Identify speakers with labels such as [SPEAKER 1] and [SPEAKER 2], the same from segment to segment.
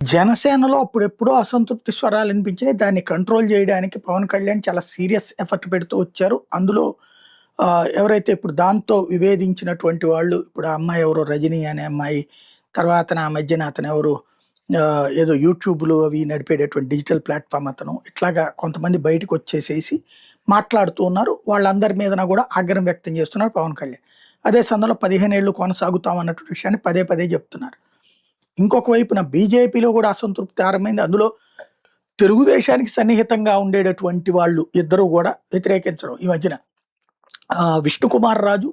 [SPEAKER 1] జనసేనలో అప్పుడెప్పుడో అసంతృప్తి స్వరాలు వినిపించినాయి. దాన్ని కంట్రోల్ చేయడానికి పవన్ కళ్యాణ్ చాలా సీరియస్ ఎఫర్ట్ పెడుతూ వచ్చారు. అందులో ఎవరైతే ఇప్పుడు దాంతో విభేదించినటువంటి వాళ్ళు, ఇప్పుడు ఆ అమ్మాయి ఎవరో రజనీ అనే అమ్మాయి, తర్వాత ఆ మధ్యన అతనెవరు ఏదో యూట్యూబ్‌లో అవి నడిపేటటువంటి డిజిటల్ ప్లాట్‌ఫార్మ్ అతను. ఇట్లాగా కొంతమంది బయటకొచ్చేసేసి మాట్లాడుతూ ఉన్నారు. వాళ్ళందరి మీదన గూడా ఆగ్రహం వ్యక్తం చేస్తున్నారు పవన్ కళ్యాణ్. అదే సందర్భంలో 15 ఏళ్ళు కొనసాగుతాం అన్నటువంటి విషయాన్ని పదే పదే చెప్తున్నారు. ఇంకొక వైపున బీజేపీలో కూడా అసంతృప్తి ఆరంభమైంది. అందులో తెలుగుదేశానికి సన్నిహితంగా ఉండేటటువంటి వాళ్ళు ఇద్దరు కూడా వ్యతిరేకించడం ఈ మధ్యన. విష్ణుకుమార్ రాజు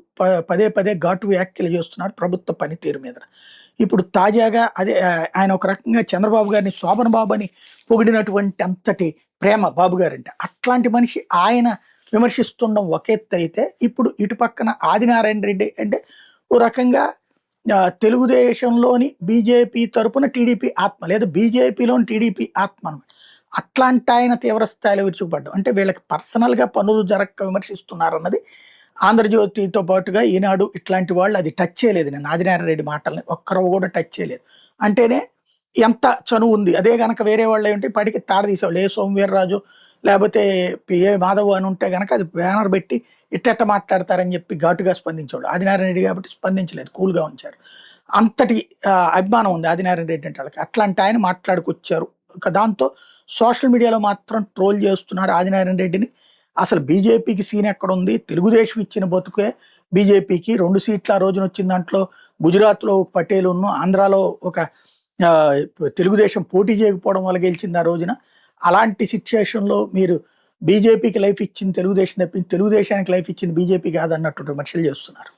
[SPEAKER 1] పదే పదే ఘాటు వ్యాఖ్యలు చేస్తున్నారు ప్రభుత్వ పనితీరు మీద. ఇప్పుడు తాజాగా అదే ఆయన ఒక రకంగా చంద్రబాబు గారిని శోభన్ బాబు అని పొగిడినటువంటి అంతటి ప్రేమ బాబు గారంటే. అట్లాంటి మనిషి ఆయన విమర్శిస్తుండడం ఒక ఎత్తు అయితే, ఇప్పుడు ఇటు పక్కన ఆదినారాయణ రెడ్డి అంటే ఓ రకంగా తెలుగుదేశంలోని బీజేపీ తరపున టీడీపీ ఆత్మ, లేదా బీజేపీలోని టీడీపీ ఆత్మ అనమాట. అట్లాంటి ఆయన తీవ్ర స్థాయిలో విరుచుకుపడ్డం. అంటే వీళ్ళకి పర్సనల్‌గా పనులు జరక్క విమర్శిస్తున్నారన్నది ఆంధ్రజ్యోతితో పాటుగా ఈనాడు ఇట్లాంటి వాళ్ళు అది టచ్ చేయలేదు. నేను ఆదినారాయణ రెడ్డి మాటల్ని ఒక్కరు కూడా టచ్ చేయలేదు. అంటేనే ఎంత చనువు ఉంది. అదే గనక వేరే వాళ్ళు ఏంటి ఇప్పటికి తాడ తీసేవాళ్ళు. ఏ సోమవీర్రాజు లేకపోతే ఏ మాధవ్ అని ఉంటే గనక అది బ్యానర్ పెట్టి ఇట్టెట్ట మాట్లాడతారని చెప్పి ఘాటుగా స్పందించేవాడు. ఆదినారాయణ రెడ్డి కాబట్టి స్పందించలేదు, కూల్‌గా ఉంచారు. అంతటి అభిమానం ఉంది ఆదినారాయణ రెడ్డి అంటే వాళ్ళకి. అట్లాంటి ఆయన మాట్లాడుకొచ్చారు. దాంతో సోషల్ మీడియాలో మాత్రం ట్రోల్ చేస్తున్నారు ఆదినారాయణ రెడ్డిని. అసలు బీజేపీకి సీన్ ఎక్కడుంది? తెలుగుదేశం ఇచ్చిన బతుకే బీజేపీకి 2 సీట్లు ఆ రోజున వచ్చిన దాంట్లో గుజరాత్‌లో ఒక పటేలును, ఆంధ్రాలో ఒక తెలుగుదేశం పోటీ చేయకపోవడం వల్ల గెలిచింది ఆ రోజున. అలాంటి సిట్యుయేషన్‌లో మీరు బీజేపీకి లైఫ్ ఇచ్చింది తెలుగుదేశం తప్పించి తెలుగుదేశానికి లైఫ్ ఇచ్చింది బీజేపీ కాదన్నట్టు విమర్శలు చేస్తున్నారు.